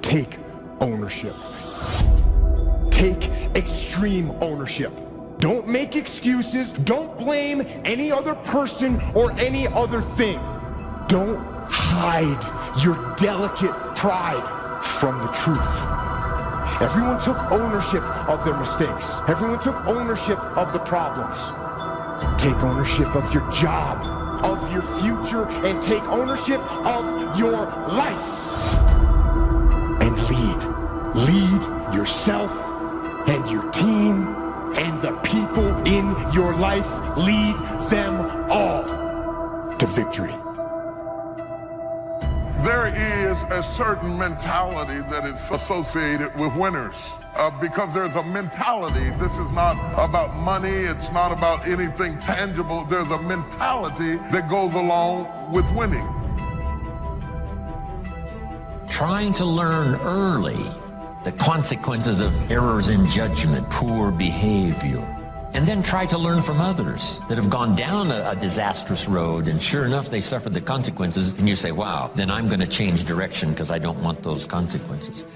take ownership. Take extreme ownership. Don't make excuses. Don't blame any other person or any other thing. Don't hide your delicate pride from the truth. Everyone took ownership of their mistakes. Everyone took ownership of the problems. Take ownership of your job, of your future, and take ownership of your life. And lead. Lead yourself and your team and the people in your life. Lead them all to victory. There is a certain mentality that is associated with winners because there's a mentality. This is not about money. It's not about anything tangible. There's a mentality that goes along with winning. Trying to learn early the consequences of errors in judgment, poor behavior, and then try to learn from others that have gone down a disastrous road, and sure enough, they suffered the consequences, and you say, wow, then I'm going to change direction because I don't want those consequences.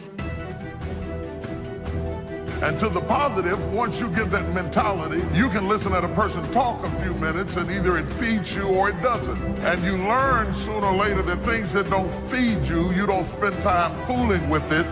And to the positive, once you get that mentality, you can listen at a person talk a few minutes and either it feeds you or it doesn't. And you learn sooner or later that things that don't feed you, you don't spend time fooling with it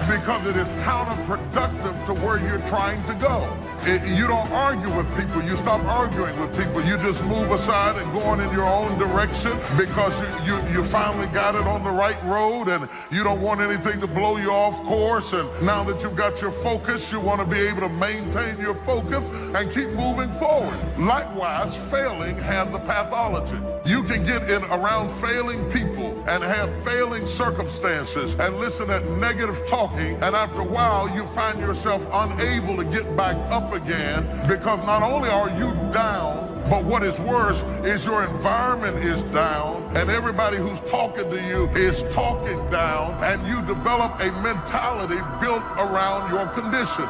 because it is counterproductive to where you're trying to go. You don't argue with people. You stop arguing with people. You just move aside and go on in your own direction because you finally got it on the right road and you don't want anything to blow you off course. And now that you've got your focus, you want to be able to maintain your focus and keep moving forward. Likewise, failing has a pathology. You can get in around failing people and have failing circumstances and listen at negative talking, and after a while you find yourself unable to get back up again because not only are you down, but what is worse is your environment is down and everybody who's talking to you is talking down, and you develop a mentality built around your condition.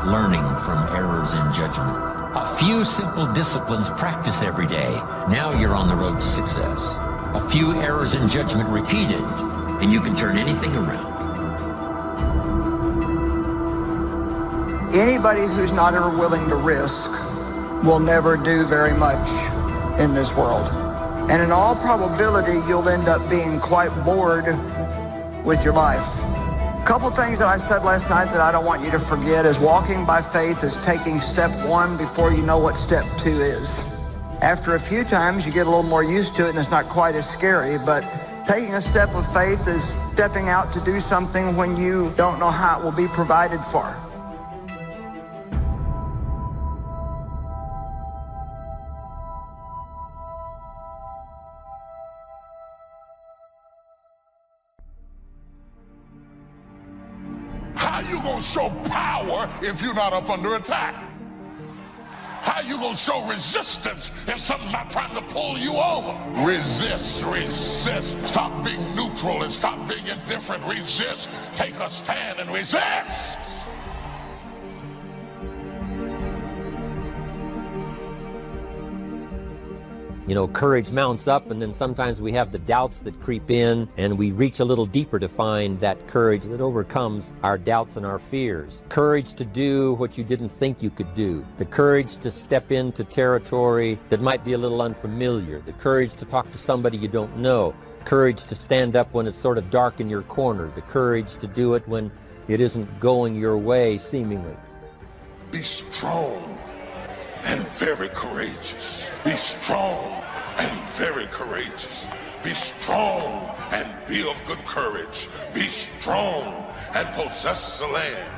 Learning from errors in judgment. A few simple disciplines practiced every day. Now you're on the road to success. A few errors in judgment repeated, and you can turn anything around. Anybody who's not ever willing to risk will never do very much in this world. And in all probability, you'll end up being quite bored with your life. A couple things that I said last night that I don't want you to forget is walking by faith is taking step one before you know what step two is. After a few times, you get a little more used to it and it's not quite as scary, but taking a step of faith is stepping out to do something when you don't know how it will be provided for. How you gonna show power if you're not up under attack? How you gonna show resistance if something's not trying to pull you over? Resist, resist. Stop being neutral and stop being indifferent. Resist. Take a stand and resist. You know, courage mounts up, and then sometimes we have the doubts that creep in, and we reach a little deeper to find that courage that overcomes our doubts and our fears. Courage to do what you didn't think you could do. The courage to step into territory that might be a little unfamiliar. The courage to talk to somebody you don't know. Courage to stand up when it's sort of dark in your corner. The courage to do it when it isn't going your way, seemingly. Be strong and very courageous. Be strong and very courageous. Be strong and be of good courage. Be strong and possess the land.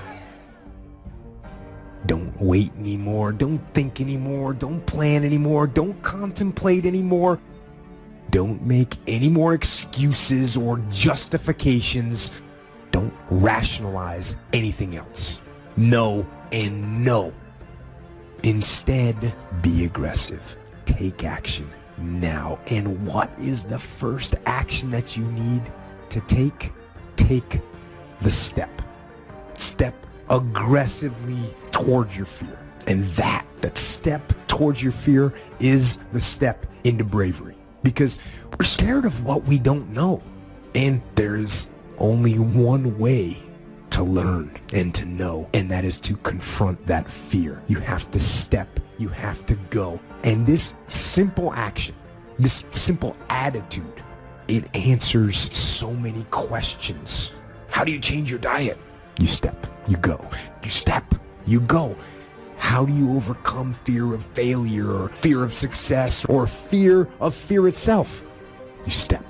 Don't wait anymore. Don't think anymore. Don't plan anymore. Don't contemplate anymore. Don't make any more excuses or justifications. Don't rationalize anything else. No and no. Instead, be aggressive. Take action now. And what is the first action that you need to take? Take the step. Step aggressively towards your fear. And that step towards your fear is the step into bravery. Because we're scared of what we don't know. And there is only one way to learn and to know, and that is to confront that fear. You have to step, you have to go. And this simple action, this simple attitude, it answers so many questions. How do you change your diet? You step, you go. You step, you go. How do you overcome fear of failure or fear of success or fear of fear itself? You step.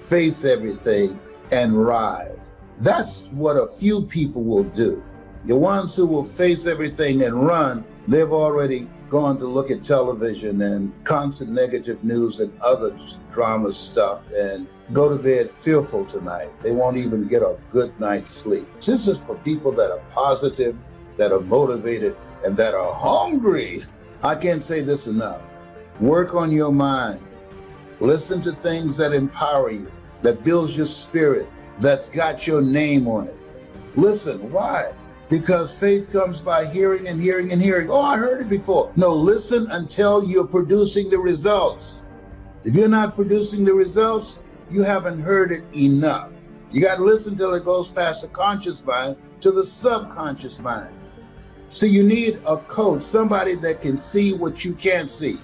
Face everything and rise. That's what a few people will do. The ones who will face everything and run, they've already gone to look at television and constant negative news and other drama stuff and go to bed fearful tonight. They won't even get a good night's sleep. This is for people that are positive, that are motivated, and that are hungry. I can't say this enough. Work on your mind. Listen to things that empower you, that builds your spirit, that's got your name on it. Listen, why? Because faith comes by hearing and hearing and hearing. Oh, I heard it before. No, listen until you're producing the results. If you're not producing the results, you haven't heard it enough. You got to listen till it goes past the conscious mind to the subconscious mind. So you need a coach, somebody that can see what you can't see.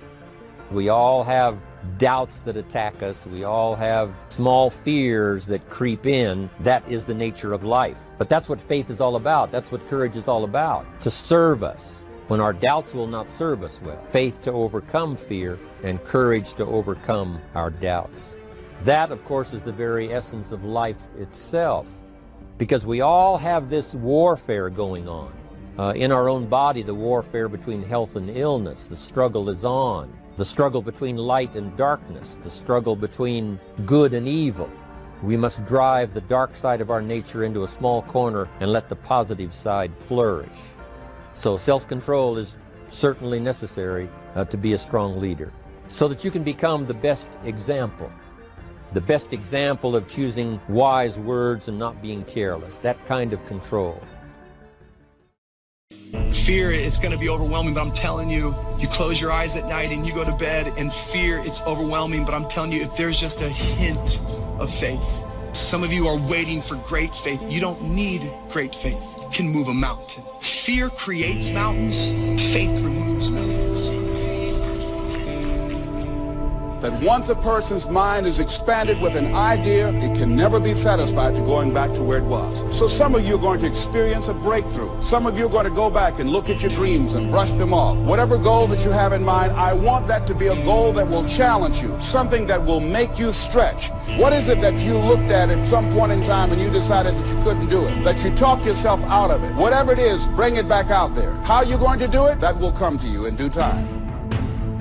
We all have doubts that attack us. We all have small fears that creep in. That is the nature of life. But that's what faith is all about. That's what courage is all about, to serve us when our doubts will not serve us well. Faith to overcome fear and courage to overcome our doubts. That, of course, is the very essence of life itself, because we all have this warfare going on. In our own body, the warfare between health and illness, the struggle is on. The struggle between light and darkness, the struggle between good and evil. We must drive the dark side of our nature into a small corner and let the positive side flourish. So self-control is certainly necessary to be a strong leader, so that you can become the best example of choosing wise words and not being careless, that kind of control. Fear, it's going to be overwhelming, but I'm telling you, you close your eyes at night and you go to bed, and fear, it's overwhelming, but I'm telling you, if there's just a hint of faith. Some of you are waiting for great faith. You don't need great faith. You can move a mountain. Fear creates mountains. Faith removes mountains. That once a person's mind is expanded with an idea, it can never be satisfied to going back to where it was. So some of you are going to experience a breakthrough. Some of you are going to go back and look at your dreams and brush them off. Whatever goal that you have in mind, I want that to be a goal that will challenge you, something that will make you stretch. What is it that you looked at some point in time and you decided that you couldn't do it, that you talked yourself out of it? Whatever it is, bring it back out there. How you're going to do it, that will come to you in due time.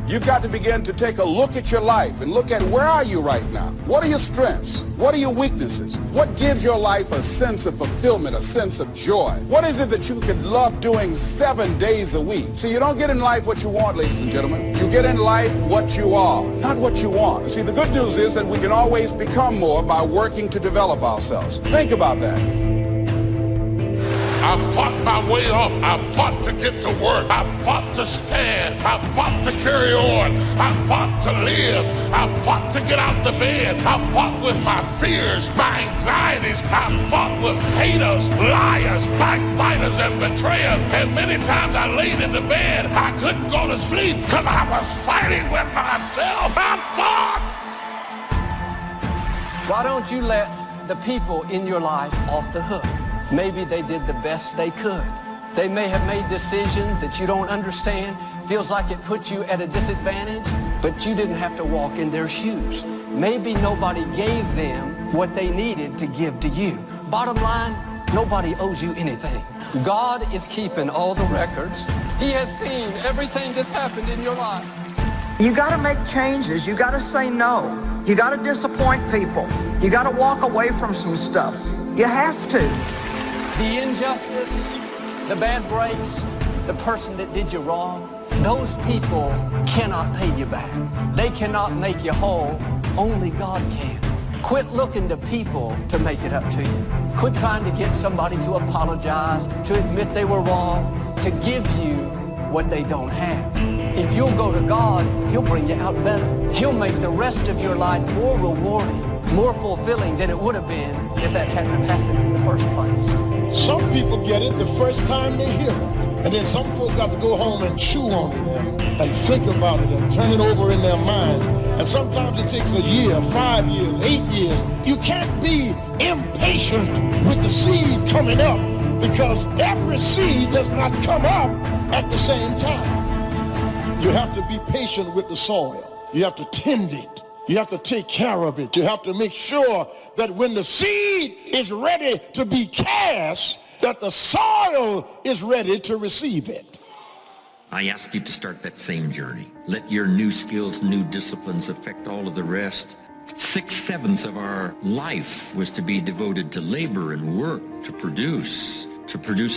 You've got to begin to take a look at your life and look at where are you right now? What are your strengths? What are your weaknesses? What gives your life a sense of fulfillment, a sense of joy? What is it that you could love doing 7 days a week? See, you don't get in life what you want, ladies and gentlemen. You get in life what you are, not what you want. See, the good news is that we can always become more by working to develop ourselves. Think about that. I fought my way up. I fought to get to work. I fought to stand. I fought to carry on. I fought to live. I fought to get out the bed. I fought with my fears, my anxieties. I fought with haters, liars, backbiters, and betrayers. And many times I laid in the bed. I couldn't go to sleep because I was fighting with myself. I fought. Why don't you let the people in your life off the hook? Maybe they did the best they could. They may have made decisions that you don't understand. Feels like it put you at a disadvantage, but you didn't have to walk in their shoes. Maybe nobody gave them what they needed to give to you. Bottom line, nobody owes you anything. God is keeping all the records. He has seen everything that's happened in your life. You got to make changes. You got to say no. You got to disappoint people. You got to walk away from some stuff. You have to. The injustice, the bad breaks, the person that did you wrong, those people cannot pay you back. They cannot make you whole. Only God can. Quit looking to people to make it up to you. Quit trying to get somebody to apologize, to admit they were wrong, to give you what they don't have. If you'll go to God, He'll bring you out better. He'll make the rest of your life more rewarding. more fulfilling than it would have been if that hadn't happened in the first place. Some people get it the first time they hear it. And then some folks got to go home and chew on it and think about it and turn it over in their mind. And sometimes it takes a year, 5 years, 8 years. You can't be impatient with the seed coming up because every seed does not come up at the same time. You have to be patient with the soil. You have to tend it. You have to take care of it. You have to make sure that when the seed is ready to be cast, that the soil is ready to receive it. I ask you to start that same journey. Let your new skills, new disciplines affect all of the rest. 6/7 of our life was to be devoted to labor and work, to produce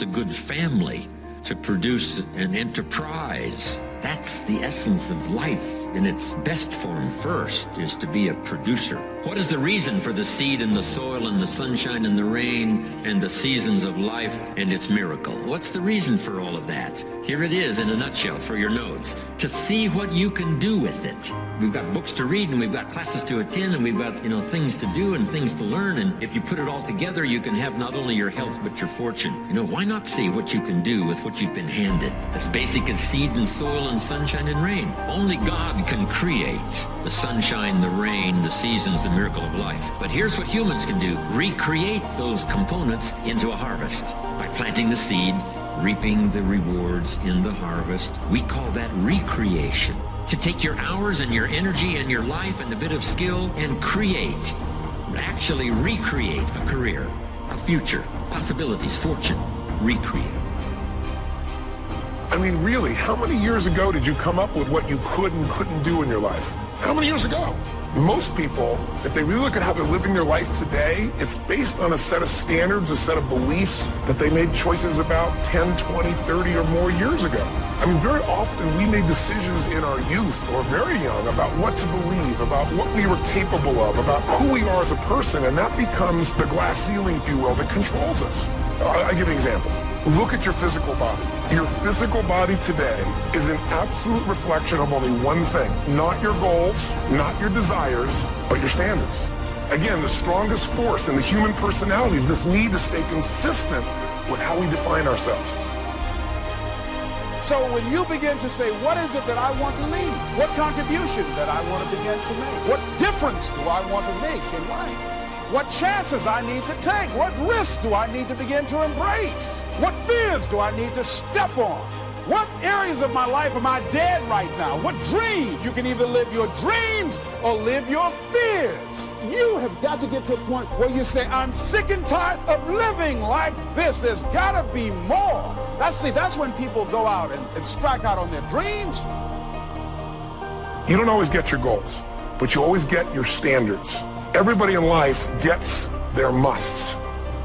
a good family, to produce an enterprise. That's the essence of life in its best form first, is to be a producer. What is the reason for the seed and the soil and the sunshine and the rain and the seasons of life and its miracle? What's the reason for all of that? Here it is in a nutshell for your notes. To see what you can do with it. We've got books to read and we've got classes to attend and we've got, things to do and things to learn. And if you put it all together, you can have not only your health, but your fortune. Why not see what you can do with what you've been handed? As basic as seed and soil and sunshine and rain. Only God can create the sunshine, the rain, the seasons, the miracle of life. But here's what humans can do. Recreate those components into a harvest. By planting the seed, reaping the rewards in the harvest. We call that recreation. To take your hours and your energy and your life and a bit of skill and actually recreate a career, a future, possibilities, fortune, recreate. I mean, really, how many years ago did you come up with what you could and couldn't do in your life? How many years ago? Most people, if they really look at how they're living their life today, it's based on a set of standards, a set of beliefs that they made choices about 10, 20, 30 or more years ago. I mean, very often we made decisions in our youth or very young about what to believe, about what we were capable of, about who we are as a person, and that becomes the glass ceiling, if you will, that controls us. I'll give you an example. Look at your physical body. Your physical body today is an absolute reflection of only one thing. Not your goals, not your desires, but your standards. Again, the strongest force in the human personality is this need to stay consistent with how we define ourselves. So when you begin to say, what is it that I want to leave? What contribution that I want to begin to make? What difference do I want to make in life? What chances I need to take? What risks do I need to begin to embrace? What fears do I need to step on? What areas of my life am I dead right now? What dreams? You can either live your dreams or live your fears. You have got to get to a point where you say, I'm sick and tired of living like this. There's got to be more. That's when people go out and strike out on their dreams. You don't always get your goals, but you always get your standards. Everybody in life gets their musts.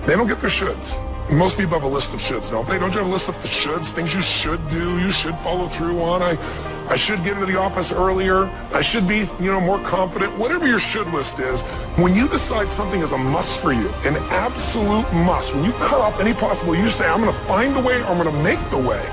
They don't get their shoulds. Most people have a list of shoulds, don't they? Don't you have a list of the shoulds, things you should do, you should follow through on? I should get into the office earlier. I should be, more confident. Whatever your should list is, when you decide something is a must for you, an absolute must, when you cut off any possible, you say, I'm going to find the way or I'm going to make the way.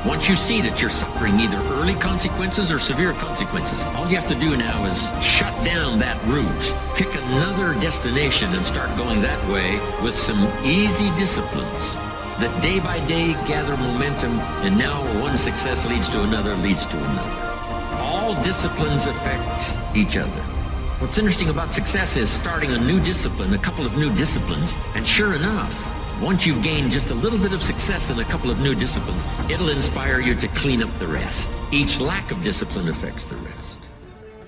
Once you see that you're suffering either early consequences or severe consequences, all you have to do now is shut down that route, pick another destination and start going that way with some easy disciplines that day by day gather momentum, and now one success leads to another, leads to another. All disciplines affect each other. What's interesting about success is starting a new discipline, a couple of new disciplines, and sure enough, once you've gained just a little bit of success in a couple of new disciplines, it'll inspire you to clean up the rest. Each lack of discipline affects the rest.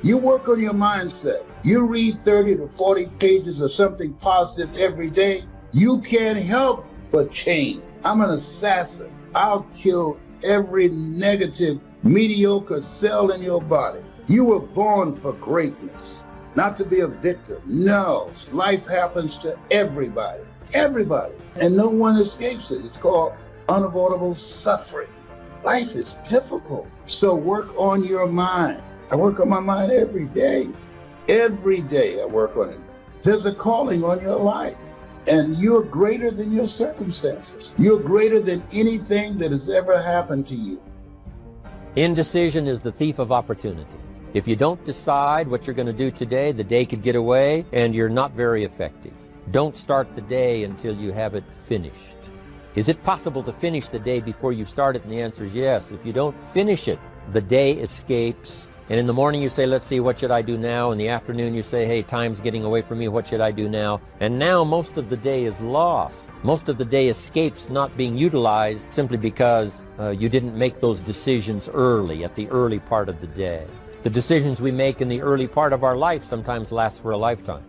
You work on your mindset. You read 30 to 40 pages of something positive every day. You can't help but change. I'm an assassin. I'll kill every negative, mediocre cell in your body. You were born for greatness, not to be a victim. No, life happens to everybody. Everybody. And no one escapes it. It's called unavoidable suffering. Life is difficult. So work on your mind. I work on my mind every day. Every day I work on it. There's a calling on your life. And you're greater than your circumstances. You're greater than anything that has ever happened to you. Indecision is the thief of opportunity. If you don't decide what you're going to do today, the day could get away and you're not very effective. Don't start the day until you have it finished. Is it possible to finish the day before you start it? And the answer is yes. If you don't finish it, the day escapes. And in the morning you say, let's see, what should I do now? In the afternoon you say, hey, time's getting away from me, what should I do now? And now most of the day is lost. Most of the day escapes not being utilized simply because you didn't make those decisions early, at the early part of the day. The decisions we make in the early part of our life sometimes last for a lifetime.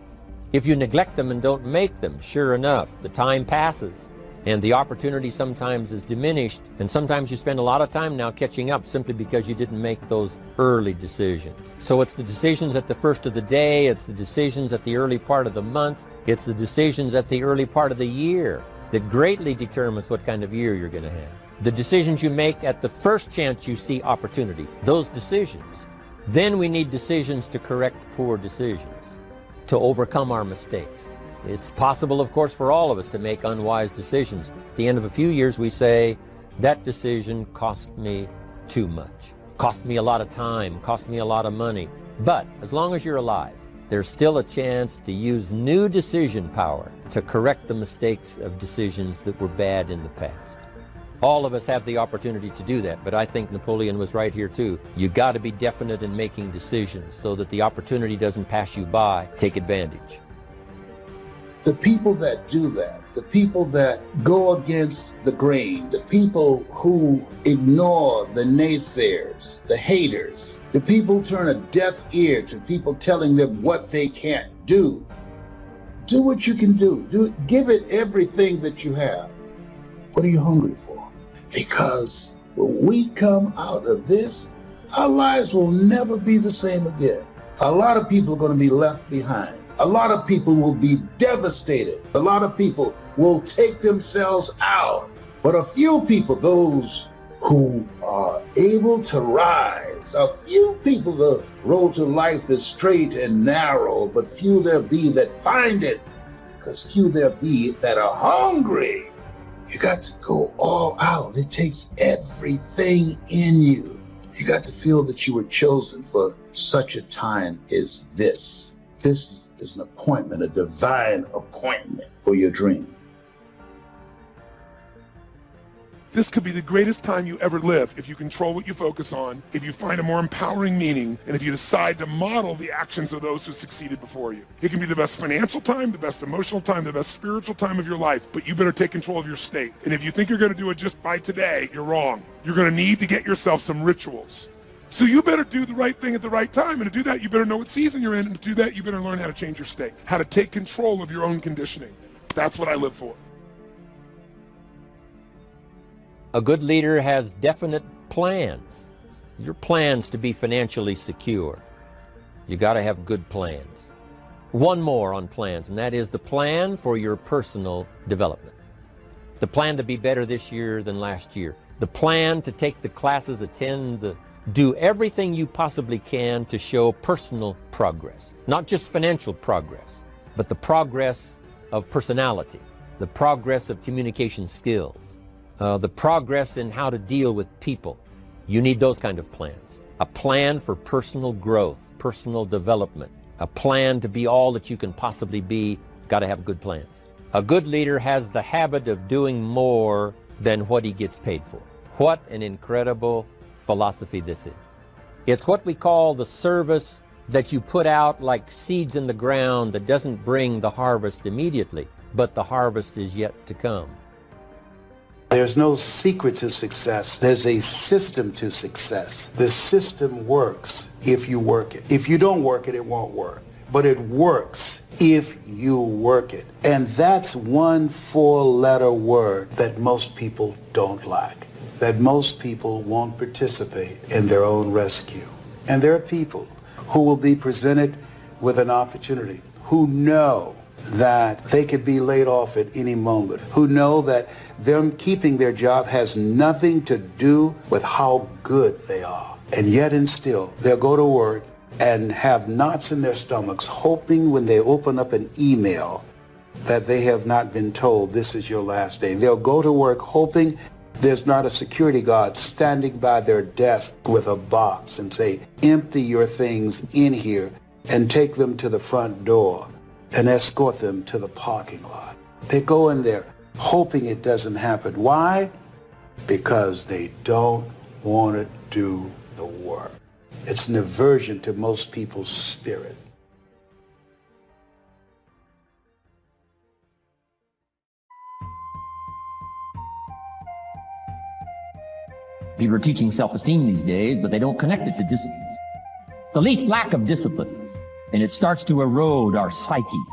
If you neglect them and don't make them, sure enough, the time passes. And the opportunity sometimes is diminished, and sometimes you spend a lot of time now catching up simply because you didn't make those early decisions. So it's the decisions at the first of the day, it's the decisions at the early part of the month, it's the decisions at the early part of the year that greatly determines what kind of year you're going to have. The decisions you make at the first chance you see opportunity, those decisions. Then we need decisions to correct poor decisions, to overcome our mistakes. It's possible, of course, for all of us to make unwise decisions. At the end of a few years, we say, that decision cost me too much. Cost me a lot of time, cost me a lot of money. But as long as you're alive, there's still a chance to use new decision power to correct the mistakes of decisions that were bad in the past. All of us have the opportunity to do that, but I think Napoleon was right here too. You got to be definite in making decisions so that the opportunity doesn't pass you by. Take advantage. The people that do that, the people that go against the grain, the people who ignore the naysayers, the haters, the people who turn a deaf ear to people telling them what they can't do. Do what you can do. Give it everything that you have. What are you hungry for? Because when we come out of this, our lives will never be the same again. A lot of people are going to be left behind. A lot of people will be devastated. A lot of people will take themselves out. But a few people, those who are able to rise, a few people, the road to life is straight and narrow, but few there be that find it, because few there be that are hungry. You got to go all out. It takes everything in you. You got to feel that you were chosen for such a time as this. This is an appointment, a divine appointment for your dream. This could be the greatest time you ever live if you control what you focus on, if you find a more empowering meaning, and if you decide to model the actions of those who succeeded before you. It can be the best financial time, the best emotional time, the best spiritual time of your life, but you better take control of your state. And if you think you're going to do it just by today, you're wrong. You're going to need to get yourself some rituals. So you better do the right thing at the right time. And to do that, you better know what season you're in. And to do that, you better learn how to change your state, how to take control of your own conditioning. That's what I live for. A good leader has definite plans. Your plans to be financially secure. You got to have good plans. One more on plans, and that is the plan for your personal development. The plan to be better this year than last year. The plan to take the classes, do everything you possibly can to show personal progress. Not just financial progress, but the progress of personality, the progress of communication skills, the progress in how to deal with people. You need those kind of plans. A plan for personal growth, personal development, a plan to be all that you can possibly be. Got to have good plans. A good leader has the habit of doing more than what he gets paid for. What an incredible philosophy this is. It's what we call the service that you put out like seeds in the ground that doesn't bring the harvest immediately, but the harvest is yet to come. There's no secret to success. There's a system to success. The system works if you work it. If you don't work it, it won't work. But it works if you work it. And that's one four-letter word that most people don't like, that most people won't participate in their own rescue. And there are people who will be presented with an opportunity, who know that they could be laid off at any moment, who know that them keeping their job has nothing to do with how good they are. And yet and still, they'll go to work and have knots in their stomachs, hoping when they open up an email that they have not been told this is your last day. They'll go to work hoping There's not a security guard standing by their desk with a box and say, empty your things in here and take them to the front door and escort them to the parking lot. They go in there hoping it doesn't happen. Why? Because they don't want to do the work. It's an aversion to most people's spirit. People are teaching self-esteem these days, but they don't connect it to discipline. The least lack of discipline, and it starts to erode our psyche.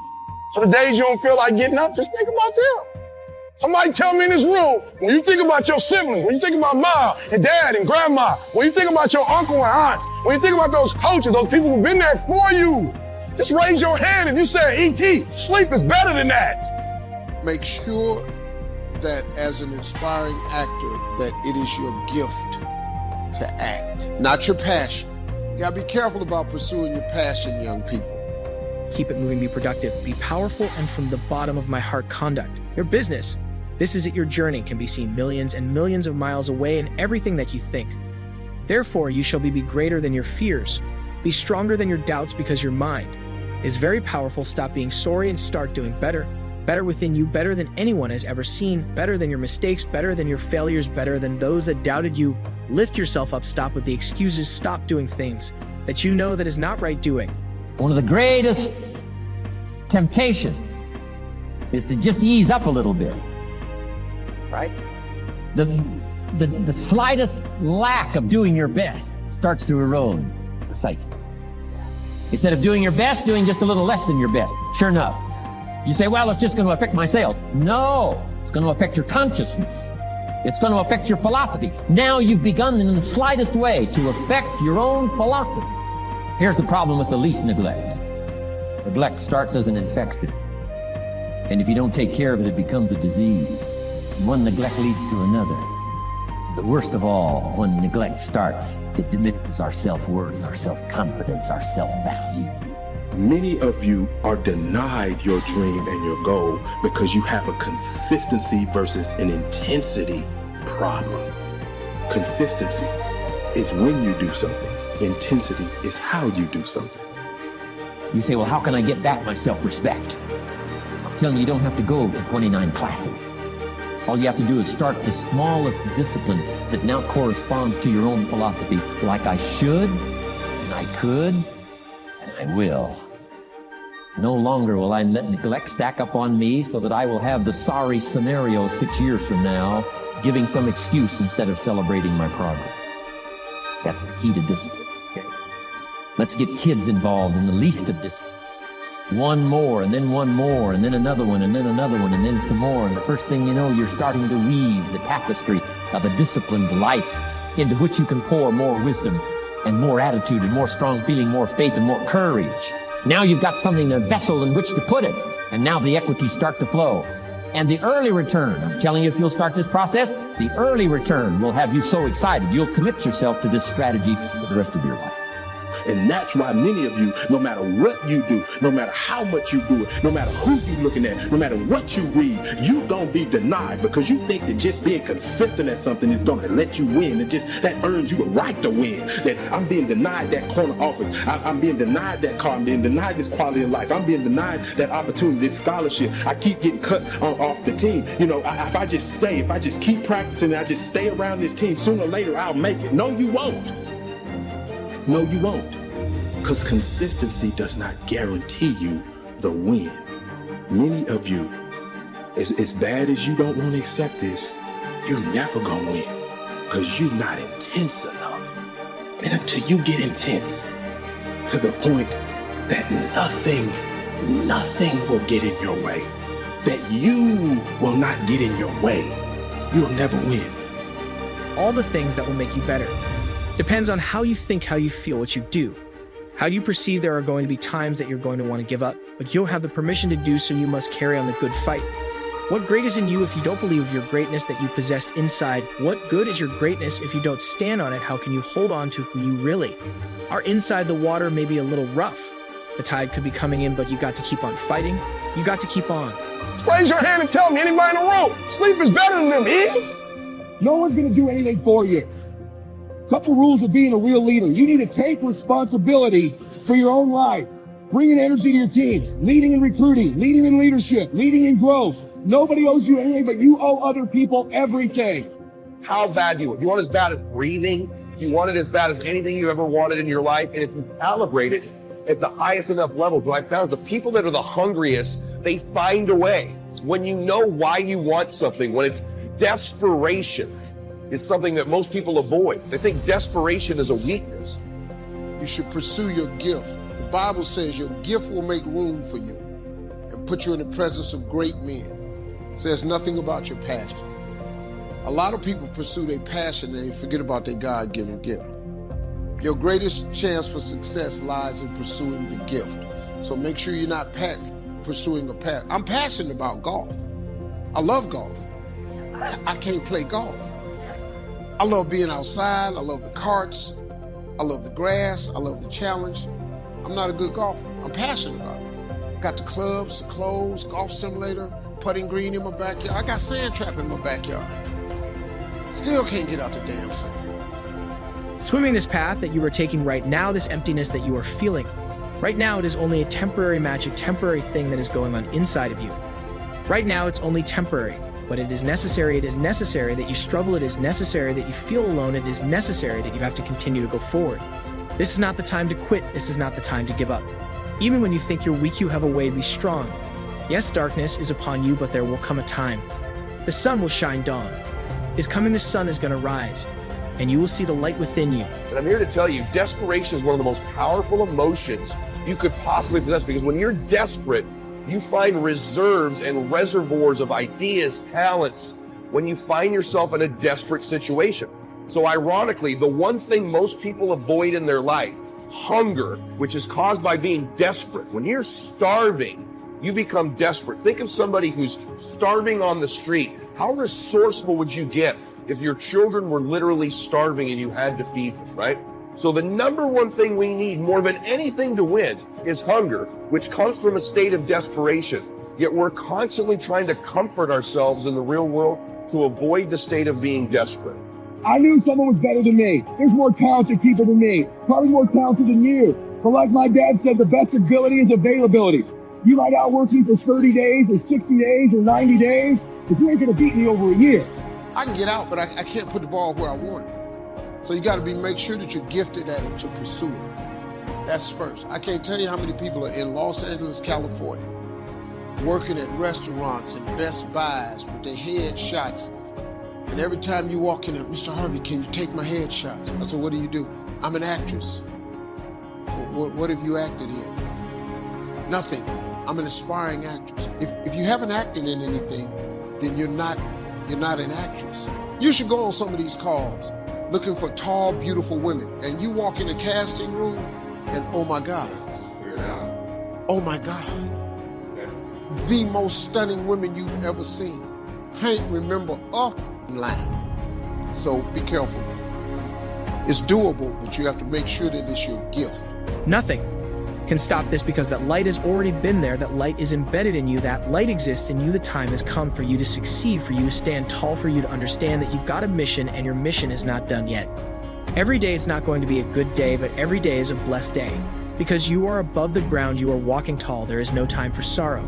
So the days you don't feel like getting up, just think about them. Somebody tell me in this room, when you think about your siblings, when you think about mom and dad and grandma, when you think about your uncle and aunts, when you think about those coaches, those people who've been there for you, just raise your hand if you said, E.T., sleep is better than that. Make sure that as an inspiring actor, that it is your gift to act, not your passion. You gotta be careful about pursuing your passion, young people. Keep it moving, be productive, be powerful, and from the bottom of my heart conduct. Your business. This is it, your journey can be seen millions and millions of miles away in everything that you think. Therefore, you shall be greater than your fears. Be stronger than your doubts because your mind is very powerful. Stop being sorry and start doing better. Better within you, better than anyone has ever seen, better than your mistakes, better than your failures, better than those that doubted you. Lift yourself up, stop with the excuses, stop doing things that you know that is not right doing. One of the greatest temptations is to just ease up a little bit, right? The slightest lack of doing your best starts to erode the psyche. Instead of doing your best, doing just a little less than your best. Sure enough, you say, well, it's just going to affect my sales. No, it's going to affect your consciousness. It's going to affect your philosophy. Now you've begun in the slightest way to affect your own philosophy. Here's the problem with the least neglect. Neglect starts as an infection. And if you don't take care of it, it becomes a disease. One neglect leads to another. The worst of all, when neglect starts, it diminishes our self-worth, our self-confidence, our self-value. Many of you are denied your dream and your goal because you have a consistency versus an intensity problem. Consistency is when you do something. Intensity is how you do something. You say, well, how can I get back my self-respect? I'm telling you, you don't have to go to 29 classes. All you have to do is start the smallest discipline that now corresponds to your own philosophy, like I should, and I could, and I will. No longer will I let neglect stack up on me so that I will have the sorry scenario 6 years from now, giving some excuse instead of celebrating my progress. That's the key to discipline. Okay? Let's get kids involved in the least of discipline. One more, and then one more, and then another one, and then another one, and then some more. And the first thing you know, you're starting to weave the tapestry of a disciplined life into which you can pour more wisdom and more attitude and more strong feeling, more faith and more courage. Now you've got something, a vessel in which to put it. And now the equities start to flow. And the early return, I'm telling you, if you'll start this process, the early return will have you so excited, you'll commit yourself to this strategy for the rest of your life. And that's why many of you, no matter what you do, no matter how much you do it, no matter who you're looking at, no matter what you read, you gonna be denied because you think that just being consistent at something is gonna let you win. And just that earns you a right to win. That I'm being denied that corner office. I'm being denied that car. I'm being denied this quality of life. I'm being denied that opportunity, this scholarship. I keep getting cut off the team. You know, if I just stay, if I just keep practicing, I just stay around this team, sooner or later I'll make it. No, you won't. No, you won't. Because consistency does not guarantee you the win. Many of you, as bad as you don't want to accept this, you're never going to win because you're not intense enough. And until you get intense to the point that nothing will get in your way, that you will not get in your way, you'll never win. All the things that will make you better depends on how you think, how you feel, what you do. How you perceive there are going to be times that you're going to want to give up, but you don't have the permission to do so. You must carry on the good fight. What great is in you if you don't believe your greatness that you possessed inside? What good is your greatness if you don't stand on it? How can you hold on to who you really are? Inside the water may be a little rough. The tide could be coming in, but you got to keep on fighting. You got to keep on. Raise your hand and tell me, anybody in the room, sleep is better than them, Eve? No one's going to do anything for you. Couple rules of being a real leader. You need to take responsibility for your own life. Bringing energy to your team, leading in recruiting, leading in leadership, leading in growth. Nobody owes you anything, but you owe other people everything. How bad do you want? You want it as bad as breathing? You want it as bad as anything you ever wanted in your life? And if you calibrate it at the highest enough levels, what I found is the people that are the hungriest, they find a way. When you know why you want something, when it's desperation, is something that most people avoid. They think desperation is a weakness. You should pursue your gift. The Bible says your gift will make room for you and put you in the presence of great men. It says nothing about your passion. A lot of people pursue their passion and they forget about their God-given gift. Your greatest chance for success lies in pursuing the gift. So make sure you're not pursuing a passion. I'm passionate about golf. I love golf. I can't play golf. I love being outside. I love the carts. I love the grass. I love the challenge. I'm not a good golfer. I'm passionate about it. Got the clubs, the clothes, golf simulator, putting green in my backyard. I got sand trap in my backyard. Still can't get out the damn sand. Swimming this path that you are taking right now, this emptiness that you are feeling, right now it is only a temporary magic, temporary thing that is going on inside of you. Right now it's only temporary. But it is necessary that you struggle, it is necessary that you feel alone, it is necessary that you have to continue to go forward. This is not the time to quit, this is not the time to give up. Even when you think you're weak, you have a way to be strong. Yes, darkness is upon you, but there will come a time. The sun will shine dawn. Is coming the sun is going to rise, and you will see the light within you. And I'm here to tell you, desperation is one of the most powerful emotions you could possibly possess, because when you're desperate, you find reserves and reservoirs of ideas, talents, when you find yourself in a desperate situation. So ironically, the one thing most people avoid in their life, hunger, which is caused by being desperate. When you're starving, you become desperate. Think of somebody who's starving on the street. How resourceful would you get if your children were literally starving and you had to feed them, right? So the number one thing we need more than anything to win is hunger, which comes from a state of desperation. Yet we're constantly trying to comfort ourselves in the real world to avoid the state of being desperate. I knew someone was better than me. There's more talented people than me, probably more talented than you. But like my dad said, the best ability is availability. You might outwork me for 30 days or 60 days or 90 days, but you ain't gonna beat me over a year. I can get out, but I can't put the ball where I want it. So you gotta make sure that you're gifted at it to pursue it. That's first. I can't tell you how many people are in Los Angeles, California, working at restaurants and Best Buys with their headshots. And every time you walk in there, Mr. Harvey, can you take my headshots? I said, what do you do? I'm an actress. What have you acted in? Nothing. I'm an aspiring actress. If you haven't acted in anything, then you're not an actress. You should go on some of these calls looking for tall, beautiful women. And you walk in the casting room and oh my God. Oh my God. The most stunning women you've ever seen. Can't remember a line. So be careful. It's doable, but you have to make sure that it's your gift. Nothing can stop this because that light has already been there, that light is embedded in you, that light exists in you. The time has come for you to succeed, for you to stand tall, for you to understand that you've got a mission and your mission is not done yet. Every day it's not going to be a good day, but every day is a blessed day. Because you are above the ground, you are walking tall, there is no time for sorrow.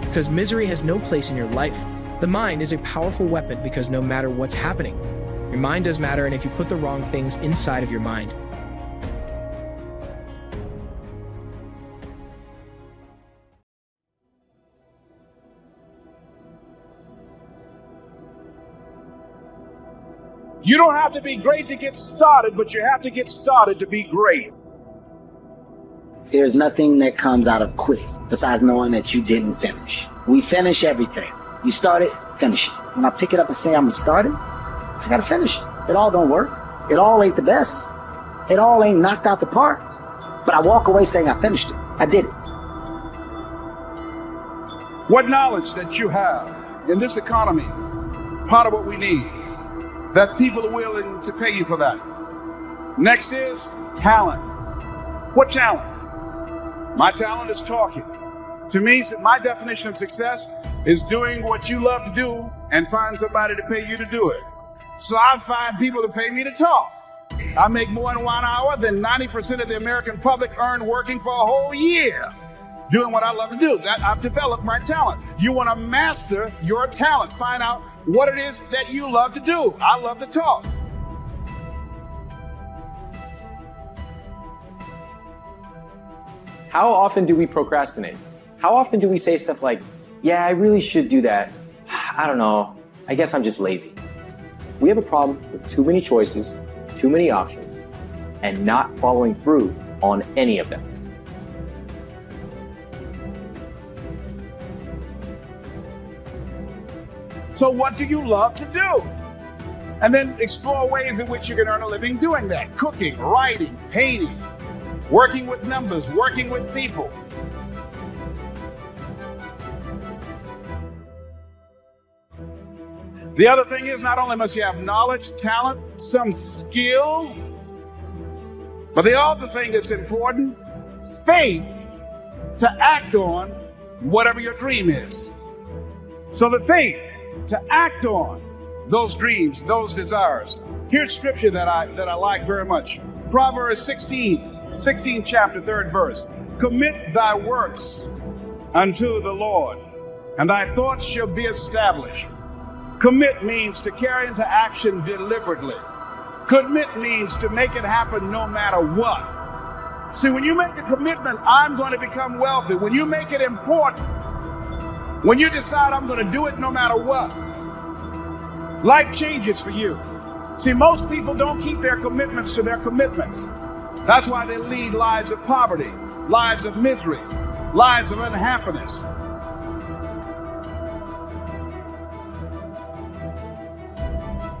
Because misery has no place in your life. The mind is a powerful weapon because no matter what's happening, your mind does matter, and if you put the wrong things inside of your mind, you don't have to be great to get started, but you have to get started to be great. There's nothing that comes out of quitting besides knowing that you didn't finish. We finish everything. You start it, finish it. When I pick it up and say I'm gonna start it, I gotta finish it. It all don't work. It all ain't the best. It all ain't knocked out the park. But I walk away saying I finished it. I did it. What knowledge that you have in this economy, part of what we need, that people are willing to pay you for that. Next is talent. What talent? My talent is talking. To me, my definition of success is doing what you love to do and find somebody to pay you to do it. So I find people to pay me to talk. I make more in 1 hour than 90% of the American public earn working for a whole year doing what I love to do. That I've developed my talent. You want to master your talent. Find out what it is that you love to do. I love to talk. How often do we procrastinate? How often do we say stuff like, yeah, I really should do that. I don't know. I guess I'm just lazy. We have a problem with too many choices, too many options, and not following through on any of them. So what do you love to do? And then explore ways in which you can earn a living doing that. Cooking, writing, painting, working with numbers, working with people. The other thing is, not only must you have knowledge, talent, some skill, but the other thing that's important, faith to act on whatever your dream is. So the faith to act on those dreams, those desires. Here's scripture that I like very much. Proverbs 16 chapter, 3rd verse. Commit thy works unto the Lord, and thy thoughts shall be established. Commit means to carry into action deliberately. Commit means to make it happen no matter what. See, when you make a commitment, I'm going to become wealthy. When you make it important, when you decide I'm going to do it no matter what, life changes for you. See, most people don't keep their commitments to their commitments. That's why they lead lives of poverty, lives of misery, lives of unhappiness.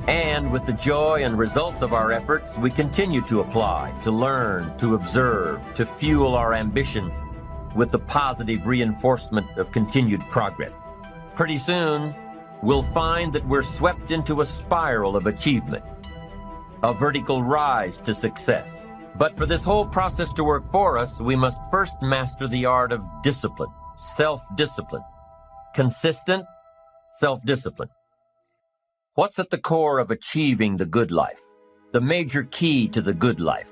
And with the joy and results of our efforts, we continue to apply, to learn, to observe, to fuel our ambition with the positive reinforcement of continued progress. Pretty soon, we'll find that we're swept into a spiral of achievement, a vertical rise to success. But for this whole process to work for us, we must first master the art of discipline, self-discipline, consistent self-discipline. What's at the core of achieving the good life? The major key to the good life.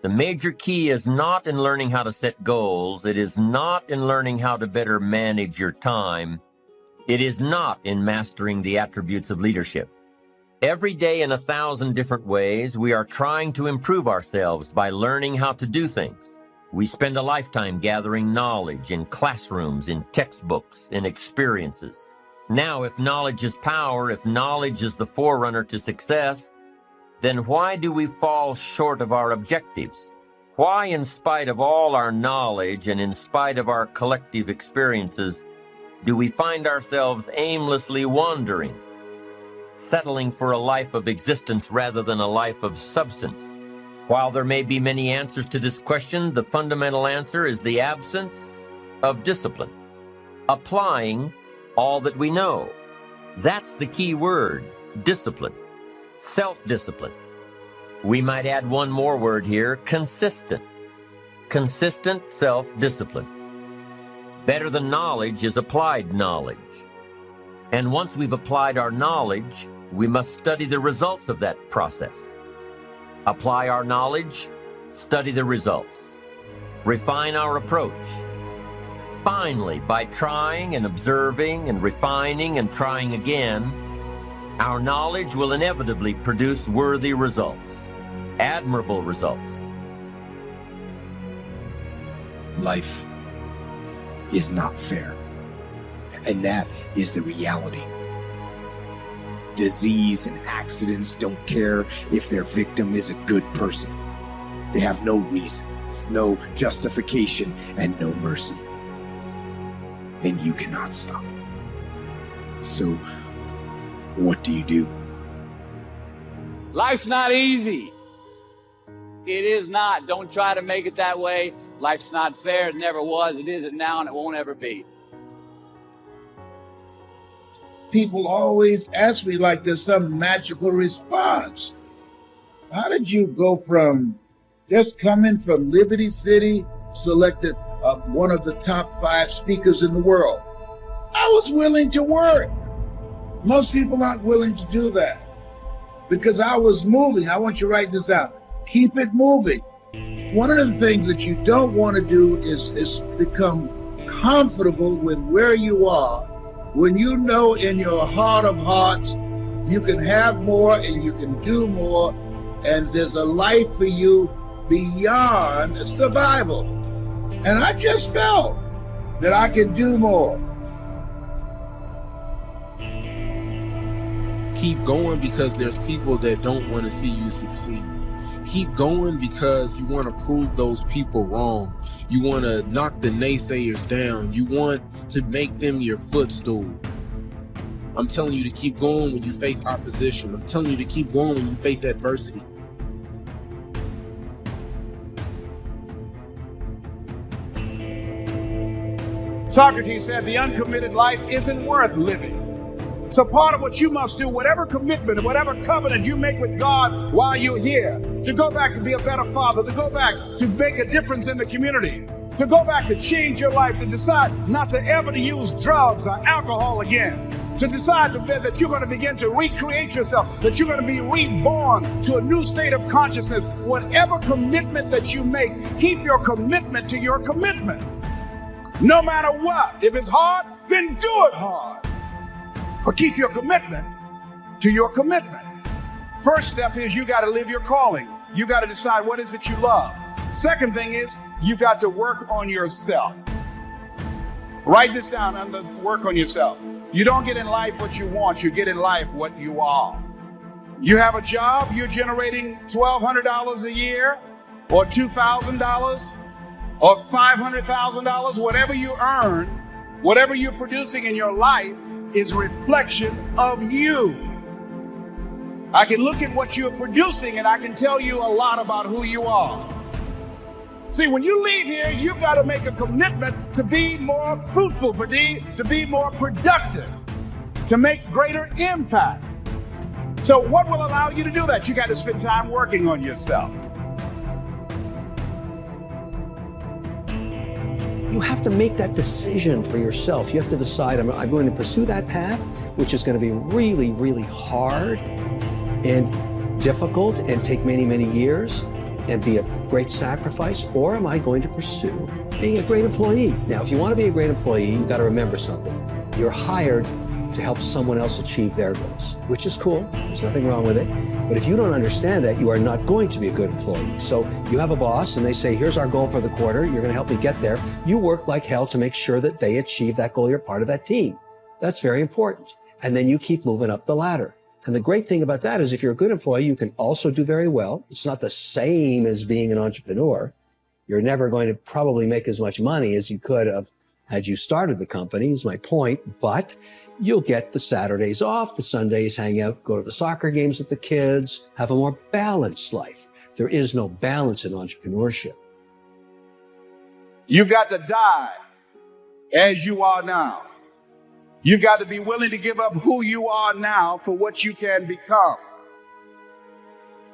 The major key is not in learning how to set goals. It is not in learning how to better manage your time. It is not in mastering the attributes of leadership. Every day in 1,000 different ways, we are trying to improve ourselves by learning how to do things. We spend a lifetime gathering knowledge in classrooms, in textbooks, in experiences. Now, if knowledge is power, if knowledge is the forerunner to success, then why do we fall short of our objectives? Why, in spite of all our knowledge and in spite of our collective experiences, do we find ourselves aimlessly wandering, settling for a life of existence rather than a life of substance? While there may be many answers to this question, the fundamental answer is the absence of discipline. Applying all that we know. That's the key word, discipline, self-discipline. We might add one more word here, consistent. Consistent self-discipline. Better than knowledge is applied knowledge. And once we've applied our knowledge, we must study the results of that process. Apply our knowledge, study the results. Refine our approach. Finally, by trying and observing and refining and trying again, our knowledge will inevitably produce worthy results, admirable results. Life is not fair, and that is the reality. Disease and accidents don't care if their victim is a good person. They have no reason, no justification, and no mercy. And you cannot stop it. So, what do? Life's not easy. It is not. Don't try to make it that way. Life's not fair. It never was. It isn't now, and it won't ever be. People always ask me like there's some magical response. How did you go from just coming from Liberty City, selected one of the top 5 speakers in the world? I was willing to work. Most people aren't willing to do that. because I was moving. I want you to write this out. Keep it moving. One of the things that you don't want to do is become comfortable with where you are when you know in your heart of hearts you can have more and you can do more, and there's a life for you beyond survival. And I just felt that I could do more. Keep going because there's people that don't want to see you succeed. Keep going because you want to prove those people wrong. You want to knock the naysayers down. You want to make them your footstool. I'm telling you to keep going when you face opposition. I'm telling you to keep going when you face adversity. Socrates said the uncommitted life isn't worth living. So part of what you must do, whatever commitment, whatever covenant you make with God while you're here, to go back and be a better father, to go back to make a difference in the community, to go back to change your life, to decide not to ever to use drugs or alcohol again, to decide that you're going to begin to recreate yourself, that you're going to be reborn to a new state of consciousness. Whatever commitment that you make, keep your commitment to your commitment. No matter what. If it's hard, then do it hard. But keep your commitment to your commitment. First step is you got to live your calling. You got to decide what is it you love. Second thing is you got to work on yourself. Write this down under work on yourself. You don't get in life what you want, you get in life what you are. You have a job, you're generating $1,200 a year or $2,000 or $500,000, whatever you earn, whatever you're producing in your life is a reflection of you. I can look at what you're producing and I can tell you a lot about who you are. See, when you leave here, you've got to make a commitment to be more fruitful, to be more productive, to make greater impact. So what will allow you to do that? You got to spend time working on yourself. You have to make that decision for yourself. You have to decide, I'm going to pursue that path, which is going to be really, really hard and difficult and take many, many years and be a great sacrifice, or am I going to pursue being a great employee? Now, if you want to be a great employee, you've got to remember something. You're hired to help someone else achieve their goals, which is cool. There's nothing wrong with it. But if you don't understand that, you are not going to be a good employee. So you have a boss and they say, here's our goal for the quarter. You're going to help me get there. You work like hell to make sure that they achieve that goal. You're part of that team. That's very important. And then you keep moving up the ladder. And the great thing about that is if you're a good employee, you can also do very well. It's not the same as being an entrepreneur. You're never going to probably make as much money as you could have had you started the company, is my point. But you'll get the Saturdays off, the Sundays, hang out, go to the soccer games with the kids, have a more balanced life. There is no balance in entrepreneurship. You've got to die as you are now. You've got to be willing to give up who you are now for what you can become.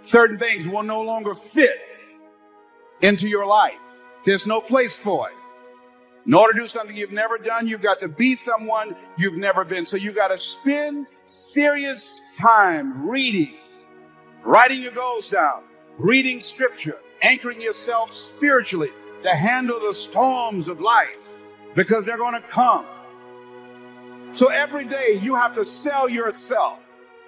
Certain things will no longer fit into your life. There's no place for it. In order to do something you've never done, you've got to be someone you've never been. So you've got to spend serious time reading, writing your goals down, reading scripture, anchoring yourself spiritually to handle the storms of life, because they're going to come. So every day you have to sell yourself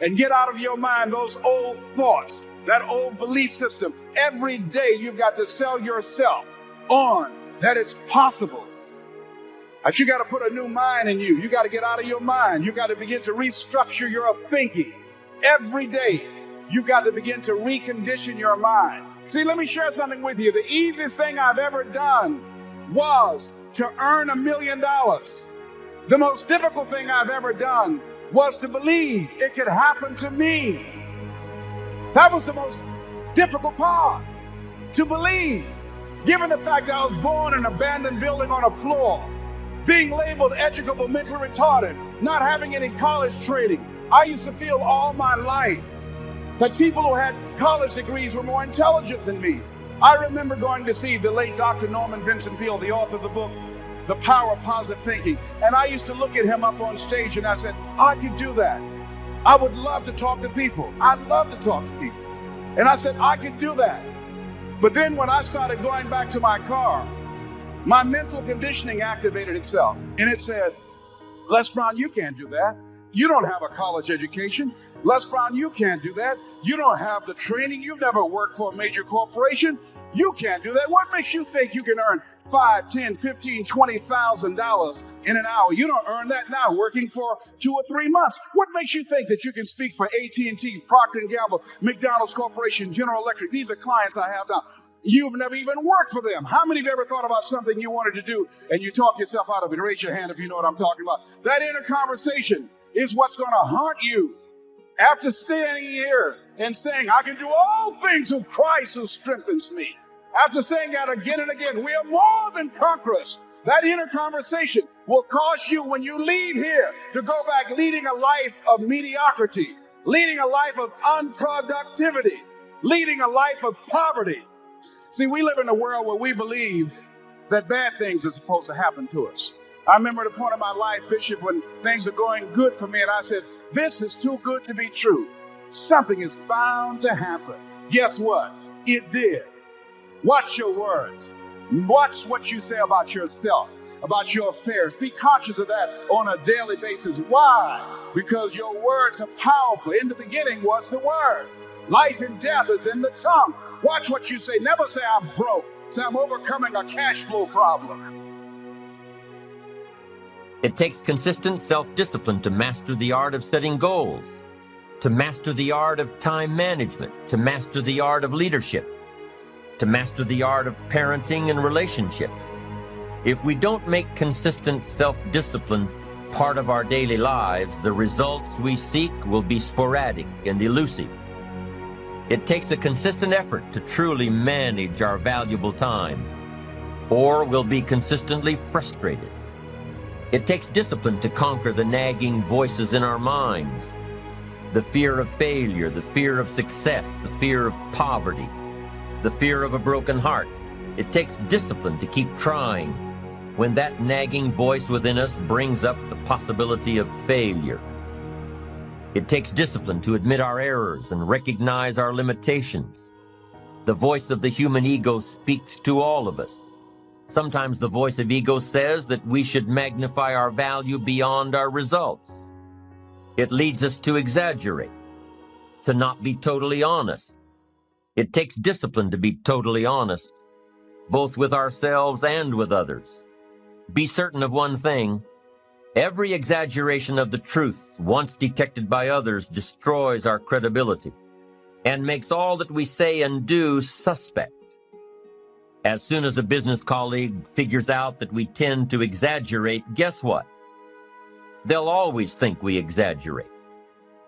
and get out of your mind those old thoughts, that old belief system. Every day you've got to sell yourself on that it's possible. But you got to put a new mind in you. You got to get out of your mind. You got to begin to restructure your thinking. Every day you got to begin to recondition your mind. See, let me share something with you. The easiest thing I've ever done was to earn $1 million. The most difficult thing I've ever done was to believe it could happen to me. That was the most difficult part, to believe. Given the fact that I was born in an abandoned building on a floor, being labeled educable, mentally retarded, not having any college training, I used to feel all my life that people who had college degrees were more intelligent than me. I remember going to see the late Dr. Norman Vincent Peale, the author of the book, The Power of Positive Thinking. And I used to look at him up on stage and I said, I could do that. I would love to talk to people. I love to talk to people. And I said, I could do that. But then when I started going back to my car, my mental conditioning activated itself. And it said, Les Brown, you can't do that. You don't have a college education. Les Brown, you can't do that. You don't have the training. You've never worked for a major corporation. You can't do that. What makes you think you can earn $5, $10, $15, $20,000 in an hour? You don't earn that now working for 2 or 3 months. What makes you think that you can speak for AT&T, Procter & Gamble, McDonald's Corporation, General Electric? These are clients I have now. You've never even worked for them. How many of you ever thought about something you wanted to do and you talk yourself out of it? Raise your hand if you know what I'm talking about. That inner conversation is what's going to haunt you. After standing here and saying, I can do all things through Christ who strengthens me. After saying that again and again, we are more than conquerors. That inner conversation will cause you, when you leave here, to go back leading a life of mediocrity, leading a life of unproductivity, leading a life of poverty. See, we live in a world where we believe that bad things are supposed to happen to us. I remember at a point in my life, Bishop, when things are going good for me, and I said, this is too good to be true. Something is bound to happen. Guess what? It did. Watch your words. Watch what you say about yourself, about your affairs. Be conscious of that on a daily basis. Why? Because your words are powerful. In the beginning was the word. Life and death is in the tongue. Watch what you say. Never say I'm broke. Say I'm overcoming a cash flow problem. It takes consistent self-discipline to master the art of setting goals, to master the art of time management, to master the art of leadership, to master the art of parenting and relationships. If we don't make consistent self-discipline part of our daily lives, the results we seek will be sporadic and elusive. It takes a consistent effort to truly manage our valuable time, or we'll be consistently frustrated. It takes discipline to conquer the nagging voices in our minds, the fear of failure, the fear of success, the fear of poverty, the fear of a broken heart. It takes discipline to keep trying when that nagging voice within us brings up the possibility of failure. It takes discipline to admit our errors and recognize our limitations. The voice of the human ego speaks to all of us. Sometimes the voice of ego says that we should magnify our value beyond our results. It leads us to exaggerate, to not be totally honest. It takes discipline to be totally honest, both with ourselves and with others. Be certain of one thing: every exaggeration of the truth, once detected by others, destroys our credibility and makes all that we say and do suspect. As soon as a business colleague figures out that we tend to exaggerate, guess what? They'll always think we exaggerate,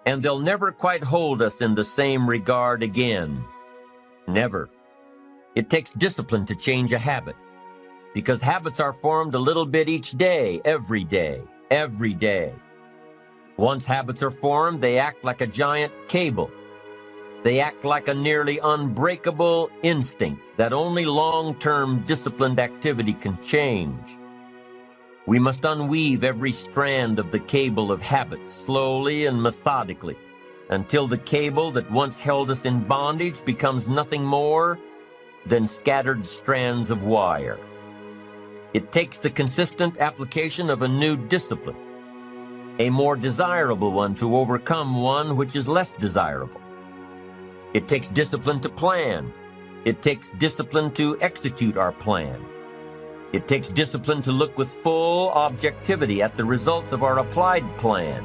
and they'll never quite hold us in the same regard again. Never. It takes discipline to change a habit, because habits are formed a little bit each day, every day, every day. Once habits are formed, they act like a giant cable. They act like a nearly unbreakable instinct that only long-term disciplined activity can change. We must unweave every strand of the cable of habits slowly and methodically until the cable that once held us in bondage becomes nothing more than scattered strands of wire. It takes the consistent application of a new discipline, a more desirable one to overcome one which is less desirable. It takes discipline to plan. It takes discipline to execute our plan. It takes discipline to look with full objectivity at the results of our applied plan.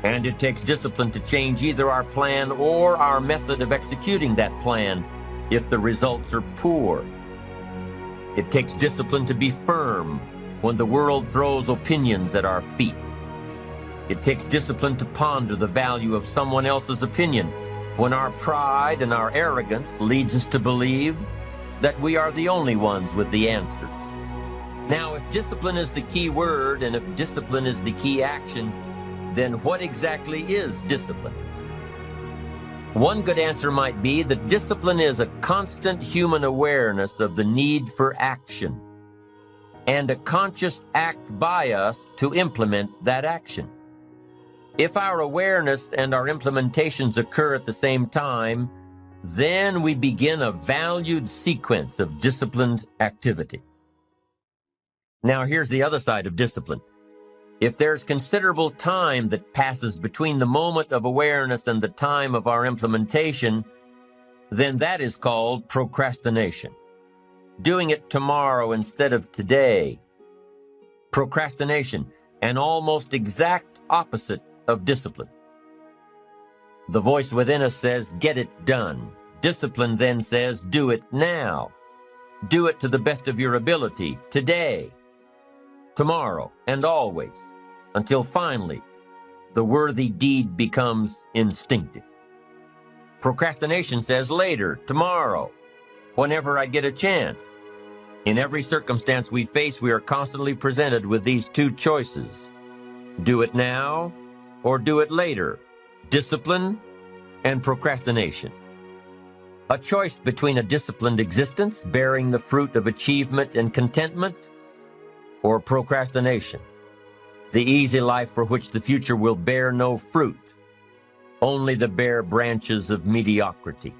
And it takes discipline to change either our plan or our method of executing that plan if the results are poor. It takes discipline to be firm when the world throws opinions at our feet. It takes discipline to ponder the value of someone else's opinion when our pride and our arrogance leads us to believe that we are the only ones with the answers. Now, if discipline is the key word and if discipline is the key action, then what exactly is discipline? One good answer might be that discipline is a constant human awareness of the need for action and a conscious act by us to implement that action. If our awareness and our implementations occur at the same time, then we begin a valued sequence of disciplined activity. Now, here's the other side of discipline. If there's considerable time that passes between the moment of awareness and the time of our implementation, then that is called procrastination. Doing it tomorrow instead of today. Procrastination, an almost exact opposite of discipline. The voice within us says, get it done. Discipline then says, do it now. Do it to the best of your ability, today, tomorrow, and always, until finally the worthy deed becomes instinctive. Procrastination says later, tomorrow, whenever I get a chance. In every circumstance we face, we are constantly presented with these two choices. Do it now or do it later. Discipline and procrastination. A choice between a disciplined existence bearing the fruit of achievement and contentment, or procrastination, the easy life for which the future will bear no fruit, only the bare branches of mediocrity.